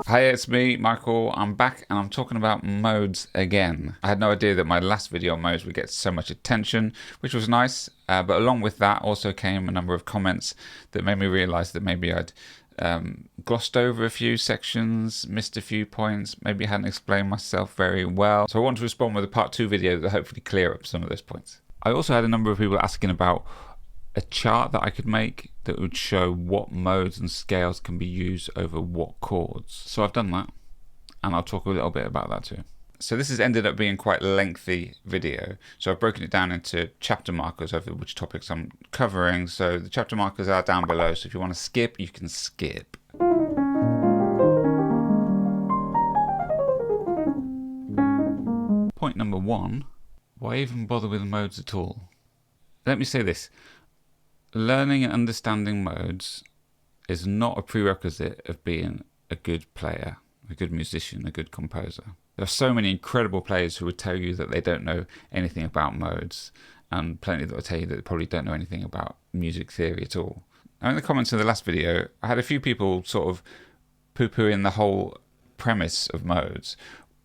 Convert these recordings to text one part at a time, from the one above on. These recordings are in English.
Hi, it's me, Michael. I'm back and I'm talking about modes again. I had no idea that my last video on modes would get so much attention, which was nice. But along with that also came a number of comments that made me realise that maybe I'd glossed over a few sections, missed a few points, maybe hadn't explained myself very well. So I want to respond with a part 2 video that hopefully clear up some of those points. I also had a number of people asking about a chart that I could make that would show what modes and scales can be used over what chords. So I've done that, and I'll talk a little bit about that too. So this has ended up being quite a lengthy video. So I've broken it down into chapter markers over which topics I'm covering. So the chapter markers are down below. So if you want to skip, you can skip. Point number 1, why even bother with modes at all? Let me say this. Learning and understanding modes is not a prerequisite of being a good player, a good musician, a good composer. There are so many incredible players who would tell you that they don't know anything about modes, and plenty that will tell you that they probably don't know anything about music theory at all. Now, in the comments of the last video, I had a few people sort of poo-pooing the whole premise of modes,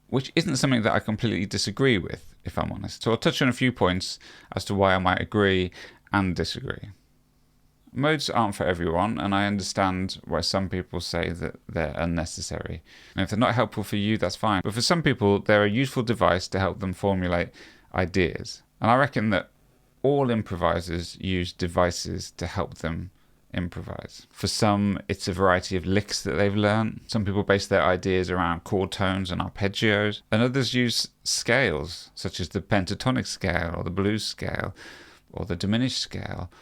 which isn't something that I completely disagree with, if I'm honest. So I'll touch on a few points as to why I might agree and disagree. Modes aren't for everyone, and I understand why some people say that they're unnecessary. And if they're not helpful for you, that's fine. But for some people, they're a useful device to help them formulate ideas. And I reckon that all improvisers use devices to help them improvise. For some, it's a variety of licks that they've learned. Some people base their ideas around chord tones and arpeggios, and others use scales, such as the pentatonic scale, or the blues scale, or the diminished scale,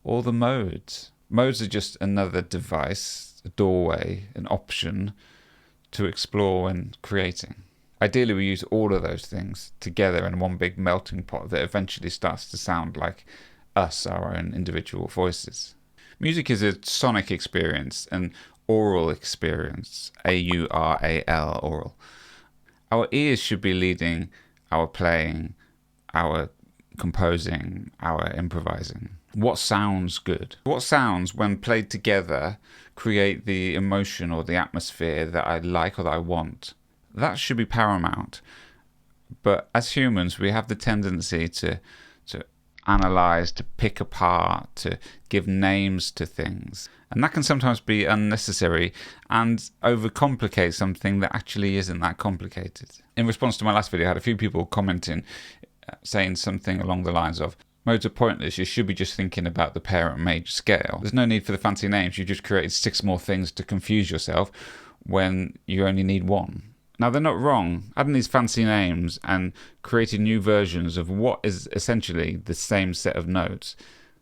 or the modes. Modes are just another device, a doorway, an option to explore when creating. Ideally, we use all of those things together in one big melting pot that eventually starts to sound like us, our own individual voices. Music is a sonic experience, an aural experience, A-U-R-A-L, aural. Our ears should be leading our playing, our composing, our improvising. What sounds good? What sounds, when played together, create the emotion or the atmosphere that I like or that I want? That should be paramount. But as humans, we have the tendency to analyze, to pick apart, to give names to things. And that can sometimes be unnecessary and overcomplicate something that actually isn't that complicated. In response to my last video, I had a few people commenting, saying something along the lines of, modes are pointless, you should be just thinking about the parent major scale. There's no need for the fancy names, you just created 6 more things to confuse yourself when you only need one. Now, they're not wrong. Adding these fancy names and creating new versions of what is essentially the same set of notes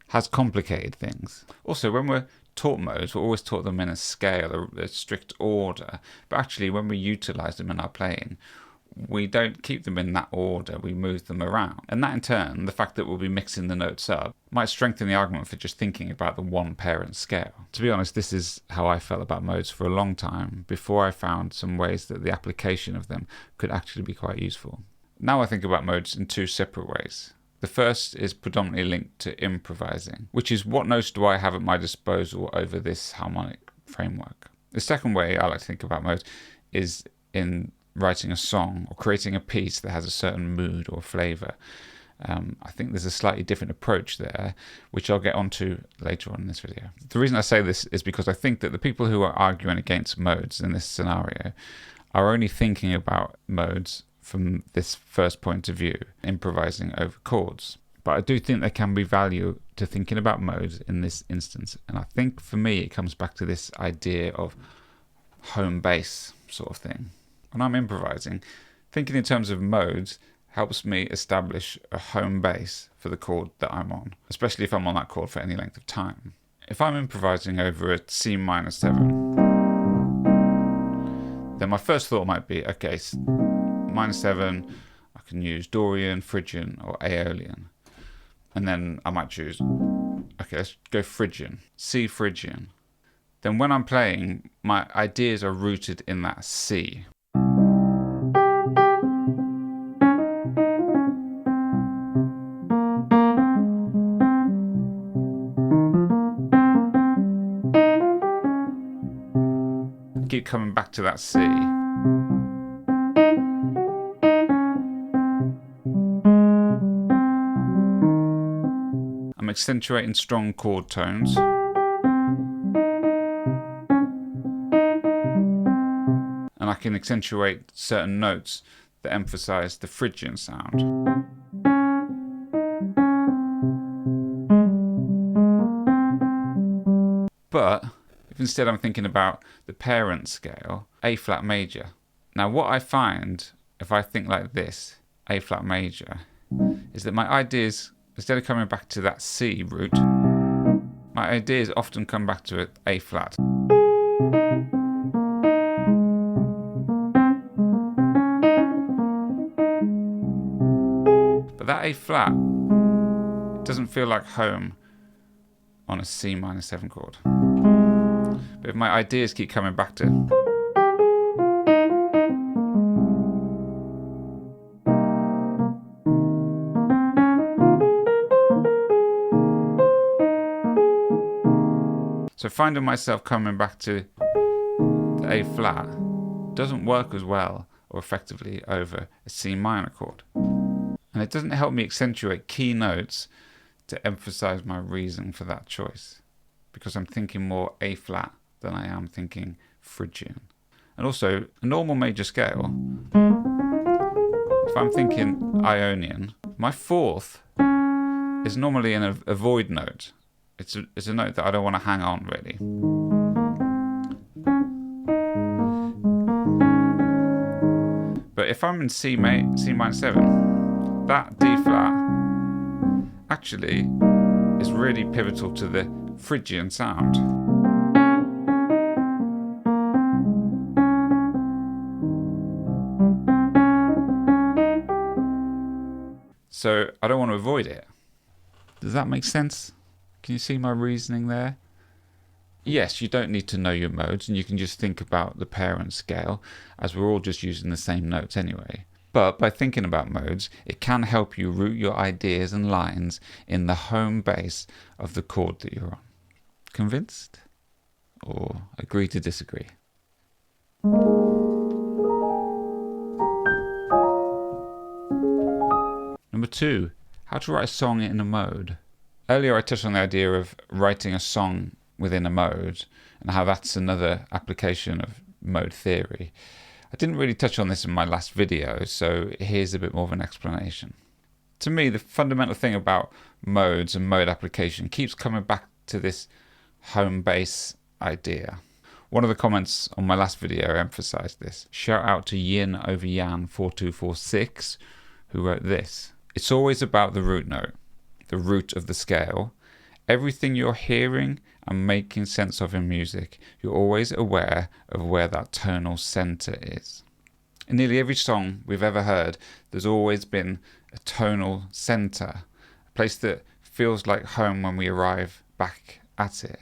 has complicated things. Also, when we're taught modes, we're always taught them in a scale, a strict order, but actually when we utilize them in our playing, we don't keep them in that order, we move them around. And that in turn, the fact that we'll be mixing the notes up, might strengthen the argument for just thinking about the one parent scale. To be honest, this is how I felt about modes for a long time, before I found some ways that the application of them could actually be quite useful. Now I think about modes in 2 separate ways. The first is predominantly linked to improvising, which is what notes do I have at my disposal over this harmonic framework. The second way I like to think about modes is in writing a song or creating a piece that has a certain mood or flavour. I think there's a slightly different approach there, which I'll get onto later on in this video. The reason I say this is because I think that the people who are arguing against modes in this scenario are only thinking about modes from this first point of view, improvising over chords. But I do think there can be value to thinking about modes in this instance. And I think for me, it comes back to this idea of home base sort of thing. When I'm improvising, thinking in terms of modes helps me establish a home base for the chord that I'm on, especially if I'm on that chord for any length of time. If I'm improvising over a C minor 7, then my first thought might be, okay, minor 7, I can use Dorian, Phrygian, or Aeolian. And then I might choose, okay, let's go Phrygian, C Phrygian. Then when I'm playing, my ideas are rooted in that C. keep coming back to that C. I'm accentuating strong chord tones. And I can accentuate certain notes that emphasize the Phrygian sound. But if instead I'm thinking about the parent scale, A flat major. Now what I find if I think like this, A flat major, is that my ideas, instead of coming back to that C root, my ideas often come back to A flat. But that A flat, it doesn't feel like home on a C minor 7 chord. But if my ideas keep coming back to so finding myself coming back to the A flat doesn't work as well or effectively over a C minor chord. And it doesn't help me accentuate key notes to emphasize my reason for that choice, because I'm thinking more A flat than I am thinking Phrygian. And also, a normal major scale, if I'm thinking Ionian, my fourth is normally in a void note. It's a note that I don't want to hang on really. But if I'm in C minor 7, that D flat actually is really pivotal to the Phrygian sound. So I don't want to avoid it. Does that make sense? Can you see my reasoning there? Yes, you don't need to know your modes, and you can just think about the parent scale, as we're all just using the same notes anyway. But by thinking about modes, it can help you root your ideas and lines in the home base of the chord that you're on. Convinced? Or agree to disagree? Number 2, how to write a song in a mode. Earlier I touched on the idea of writing a song within a mode and how that's another application of mode theory. I didn't really touch on this in my last video, so here's a bit more of an explanation. To me, the fundamental thing about modes and mode application keeps coming back to this home base idea. One of the comments on my last video emphasized this. Shout out to Yin over Yan 4246 who wrote this. It's always about the root note, the root of the scale. Everything you're hearing and making sense of in music, you're always aware of where that tonal center is. In nearly every song we've ever heard, there's always been a tonal center, a place that feels like home when we arrive back at it.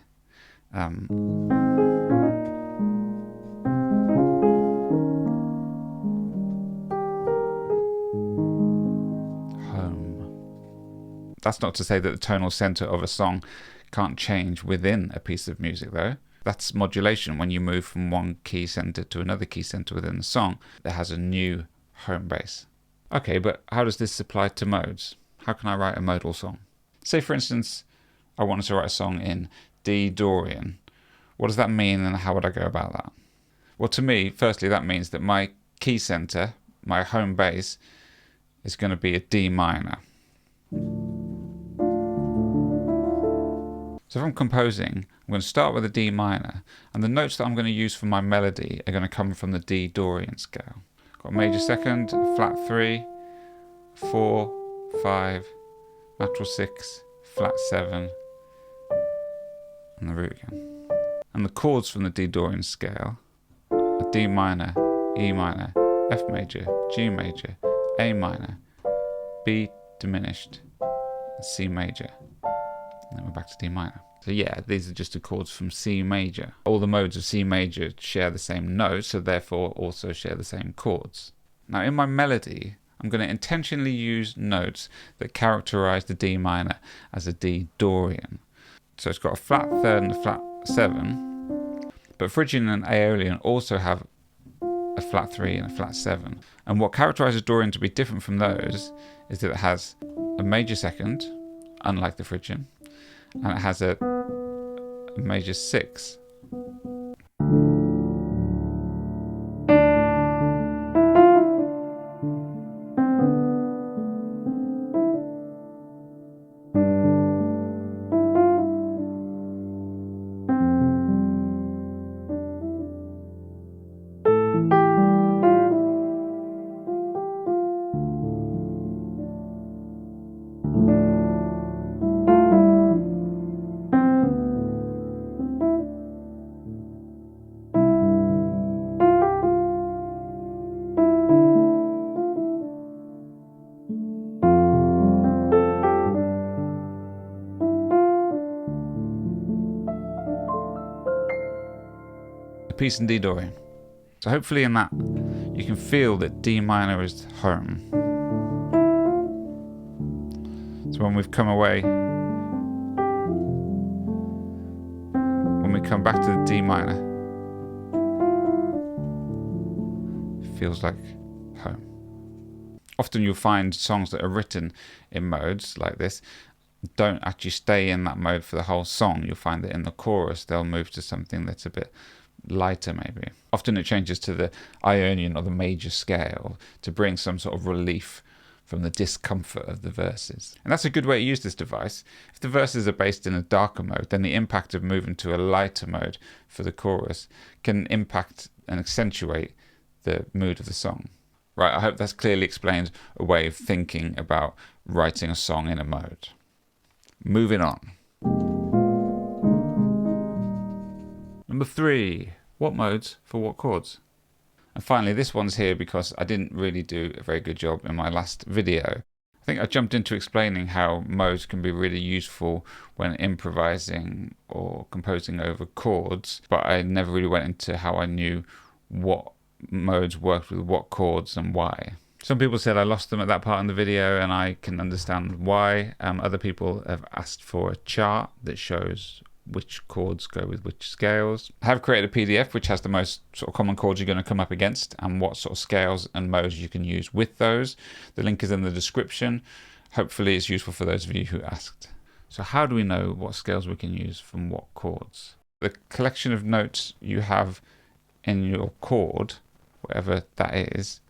That's not to say that the tonal center of a song can't change within a piece of music though. That's modulation. When you move from one key center to another key center within the song, that has a new home base. Okay, but how does this apply to modes? How can I write a modal song? Say for instance, I wanted to write a song in D Dorian. What does that mean and how would I go about that? Well, to me, firstly, that means that my key center, my home base, is going to be a D minor. So if I'm composing, I'm going to start with a D minor, and the notes that I'm going to use for my melody are going to come from the D Dorian scale. Got a major second, a flat 3, 4, 5, natural 6, flat 7, and the root again. And the chords from the D Dorian scale are D minor, E minor, F major, G major, A minor, B diminished, and C major. And then we're back to D minor. So yeah, these are just the chords from C major. All the modes of C major share the same notes, so therefore also share the same chords. Now in my melody, I'm going to intentionally use notes that characterize the D minor as a D Dorian. So it's got a flat third and a flat 7. But Phrygian and Aeolian also have a flat 3 and a flat 7. And what characterizes Dorian to be different from those is that it has a major second, unlike the Phrygian, and it has a major 6. A piece in D Dorian. So hopefully in that you can feel that D minor is home. So when we've come away, when we come back to the D minor, it feels like home. Often you'll find songs that are written in modes like this don't actually stay in that mode for the whole song. You'll find that in the chorus they'll move to something that's a bit lighter maybe. Often it changes to the Ionian or the major scale to bring some sort of relief from the discomfort of the verses. And that's a good way to use this device. If the verses are based in a darker mode, then the impact of moving to a lighter mode for the chorus can impact and accentuate the mood of the song. Right, I hope that's clearly explained a way of thinking about writing a song in a mode. Moving on. Number 3, what modes for what chords? And finally, this one's here because I didn't really do a very good job in my last video. I think I jumped into explaining how modes can be really useful when improvising or composing over chords, but I never really went into how I knew what modes worked with what chords and why. Some people said I lost them at that part in the video, and I can understand why. Other people have asked for a chart that shows which chords go with which scales. I have created a PDF which has the most sort of common chords you're going to come up against and what sort of scales and modes you can use with those. The link is in the description. Hopefully it's useful for those of you who asked. So how do we know what scales we can use from what chords? The collection of notes you have in your chord, whatever that is,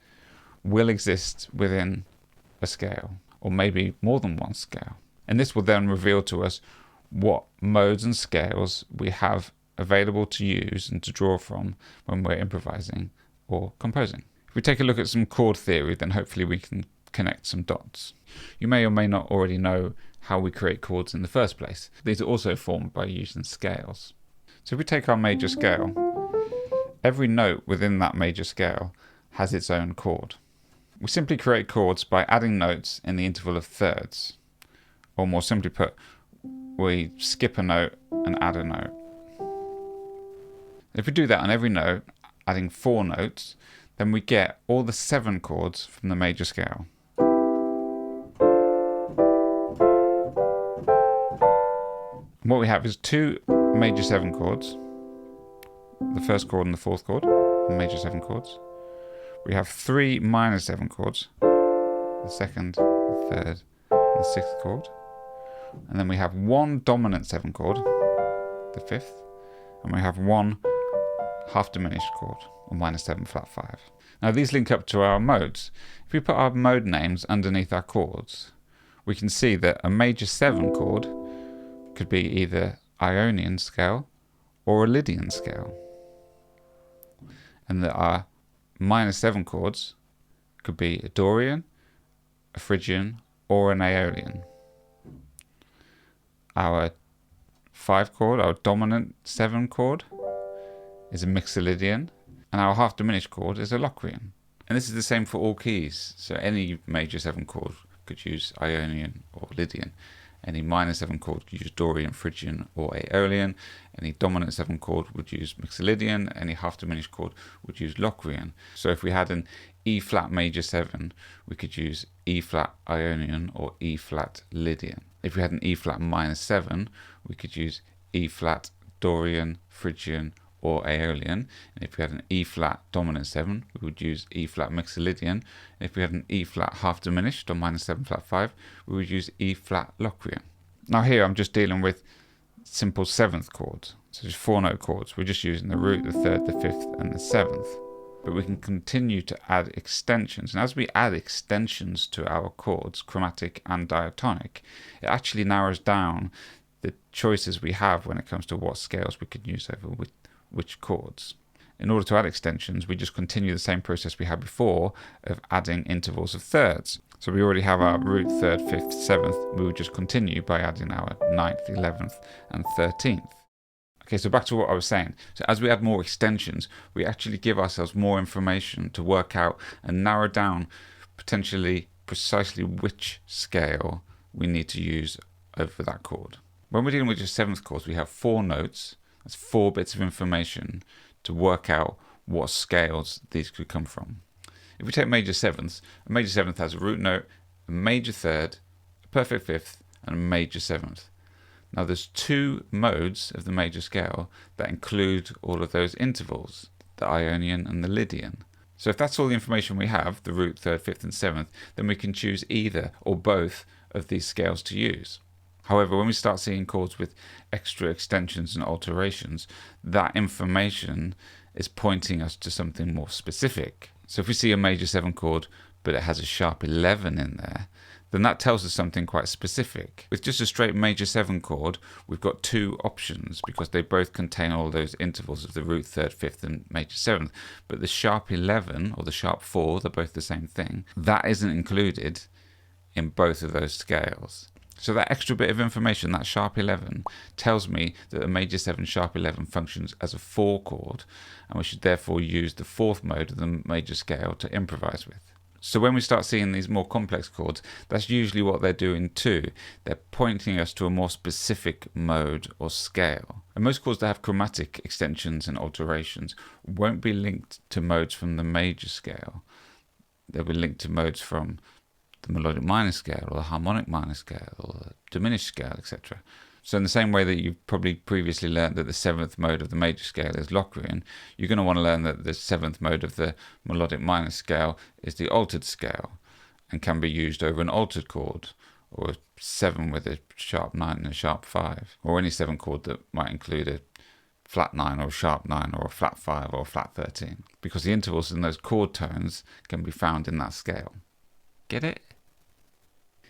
will exist within a scale, or maybe more than one scale. And this will then reveal to us what modes and scales we have available to use and to draw from when we're improvising or composing. If we take a look at some chord theory, then hopefully we can connect some dots. You may or may not already know how we create chords in the first place. These are also formed by using scales. So if we take our major scale, every note within that major scale has its own chord. We simply create chords by adding notes in the interval of thirds. Or more simply put, we skip a note and add a note. If we do that on every note, adding 4 notes, then we get all the 7 chords from the major scale. And what we have is 2 major 7 chords, the first chord and the 4th chord, the major 7 chords. We have 3 minor 7 chords, the 2nd, the 3rd, and the 6th chord. And then we have 1 dominant 7 chord, the 5th, and we have 1 half diminished chord, or minor 7 flat 5. Now these link up to our modes. If we put our mode names underneath our chords, we can see that a major 7 chord could be either Ionian scale or a Lydian scale. And that our minor 7 chords could be a Dorian, a Phrygian, or an Aeolian. Our 5 chord, our dominant 7 chord, is a Mixolydian, and our half diminished chord is a Locrian. And this is the same for all keys. So any major 7 chord could use Ionian or Lydian. Any minor 7 chord could use Dorian, Phrygian, or Aeolian. Any dominant 7 chord would use Mixolydian. Any half diminished chord would use Locrian. So if we had an E flat major 7, we could use E flat Ionian or E flat Lydian. If we had an E flat minor 7, we could use E flat Dorian, Phrygian, or Aeolian. And if we had an E flat dominant 7, we would use E flat Mixolydian. And if we had an E flat half diminished or minor 7 flat 5, we would use E flat Locrian. Now here I'm just dealing with simple 7th chords, so just 4-note chords. We're just using the root, the 3rd, the 5th, and the 7th. But we can continue to add extensions. And as we add extensions to our chords, chromatic and diatonic, it actually narrows down the choices we have when it comes to what scales we could use over which chords. In order to add extensions, we just continue the same process we had before of adding intervals of thirds. So we already have our root, 3rd, 5th, 7th. We would just continue by adding our 9th, 11th, and 13th. Okay, so back to what I was saying. So as we add more extensions, we actually give ourselves more information to work out and narrow down potentially precisely which scale we need to use over that chord. When we're dealing with just 7th chords, we have 4 notes. That's 4 bits of information to work out what scales these could come from. If we take major 7ths, a major 7th has a root note, a major 3rd, a perfect 5th, and a major 7th. Now there's 2 modes of the major scale that include all of those intervals, the Ionian and the Lydian. So if that's all the information we have, the root, 3rd, 5th, and 7th, then we can choose either or both of these scales to use. However, when we start seeing chords with extra extensions and alterations, that information is pointing us to something more specific. So if we see a major 7 chord, but it has a sharp 11 in there, then that tells us something quite specific. With just a straight major 7 chord, we've got 2 options because they both contain all those intervals of the root, 3rd, 5th, and major 7th. But the sharp 11 or the sharp 4, they're both the same thing, that isn't included in both of those scales. So that extra bit of information, that sharp 11, tells me that the major 7 sharp 11 functions as a 4 chord, and we should therefore use the 4th mode of the major scale to improvise with. So when we start seeing these more complex chords, that's usually what they're doing too. They're pointing us to a more specific mode or scale. And most chords that have chromatic extensions and alterations won't be linked to modes from the major scale. They'll be linked to modes from the melodic minor scale or the harmonic minor scale or the diminished scale, etc. So in the same way that you've probably previously learned that the 7th mode of the major scale is Locrian, you're going to want to learn that the 7th mode of the melodic minor scale is the altered scale and can be used over an altered chord, or a 7 with a sharp 9 and a sharp 5, or any 7 chord that might include a flat 9 or a sharp 9 or a flat 5 or a flat 13, because the intervals in those chord tones can be found in that scale. Get it?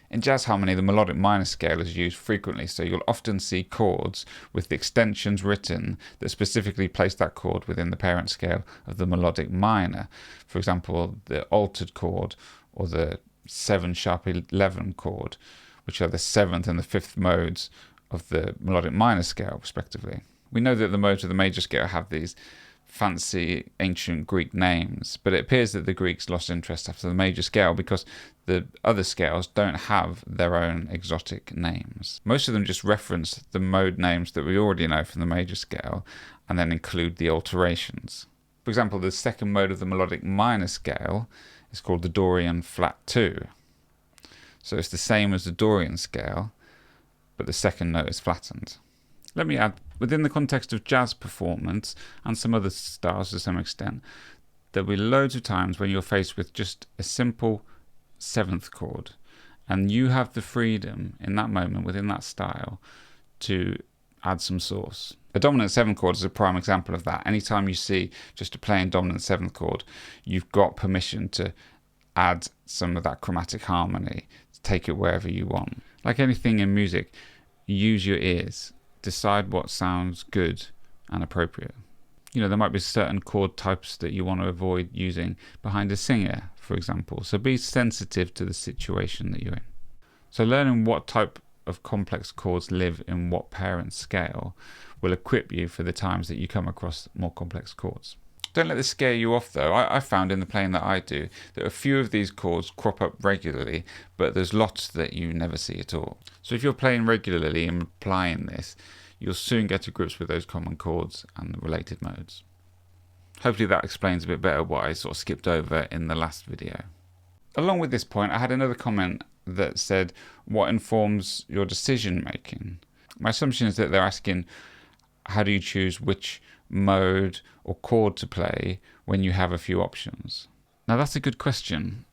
In jazz harmony, the melodic minor scale is used frequently, so you'll often see chords with the extensions written that specifically place that chord within the parent scale of the melodic minor. For example, the altered chord or the 7 sharp 11 chord, which are the 7th and the 5th modes of the melodic minor scale, respectively. We know that the modes of the major scale have these fancy ancient Greek names, but it appears that the Greeks lost interest after the major scale because the other scales don't have their own exotic names. Most of them just reference the mode names that we already know from the major scale and then include the alterations. For example, the 2nd mode of the melodic minor scale is called the Dorian flat 2. So it's the same as the Dorian scale, but the 2nd note is flattened. Let me add, within the context of jazz performance and some other styles to some extent, there'll be loads of times when you're faced with just a simple 7th chord, and you have the freedom in that moment within that style to add some sauce. A dominant 7th chord is a prime example of that. Anytime you see just a plain dominant 7th chord, you've got permission to add some of that chromatic harmony, to take it wherever you want. Like anything in music, use your ears. Decide what sounds good and appropriate. You know, there might be certain chord types that you want to avoid using behind a singer, for example. So be sensitive to the situation that you're in. So learning what type of complex chords live in what parent scale will equip you for the times that you come across more complex chords. Don't let this scare you off though. I found in the playing that I do that a few of these chords crop up regularly, but there's lots that you never see at all. So if you're playing regularly and applying this, you'll soon get to grips with those common chords and the related modes. Hopefully that explains a bit better what I sort of skipped over in the last video. Along with this point, I had another comment that said, what informs your decision making? My assumption is that they're asking, how do you choose which mode or chord to play when you have a few options? Now that's a good question,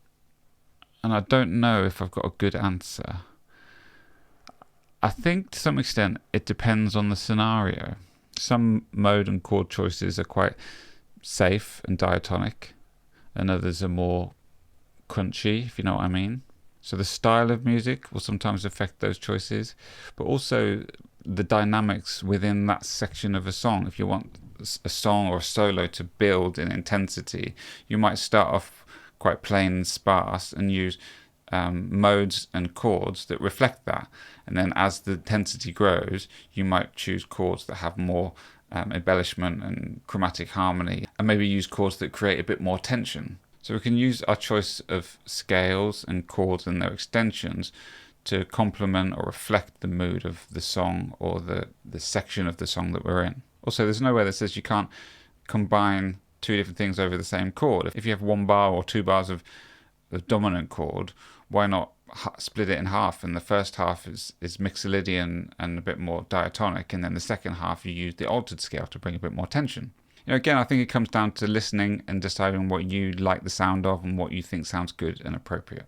and I don't know if I've got a good answer. I think to some extent it depends on the scenario. Some mode and chord choices are quite safe and diatonic, and others are more crunchy, if you know what I mean. So the style of music will sometimes affect those choices, but also the dynamics within that section of a song. If you want a song or a solo to build in intensity, you might start off quite plain and sparse and use modes and chords that reflect that. And then as the intensity grows, you might choose chords that have more embellishment and chromatic harmony, and maybe use chords that create a bit more tension. So we can use our choice of scales and chords and their extensions to complement or reflect the mood of the song or the section of the song that we're in. Also, there's nowhere that says you can't combine two different things over the same chord. If you have one bar or two bars of the dominant chord, why not split it in half? And the first half is mixolydian and a bit more diatonic, and then the second half you use the altered scale to bring a bit more tension. Again, I think it comes down to listening and deciding what you like the sound of and what you think sounds good and appropriate.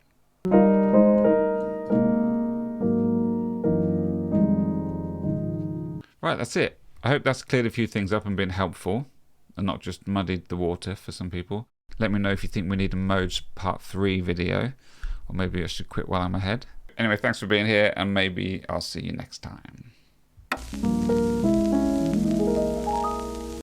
Right, that's it. I hope that's cleared a few things up and been helpful and not just muddied the water for some people. Let me know if you think we need a modes part 3 video, or maybe I should quit while I'm ahead. Anyway, thanks for being here, and maybe I'll see you next time.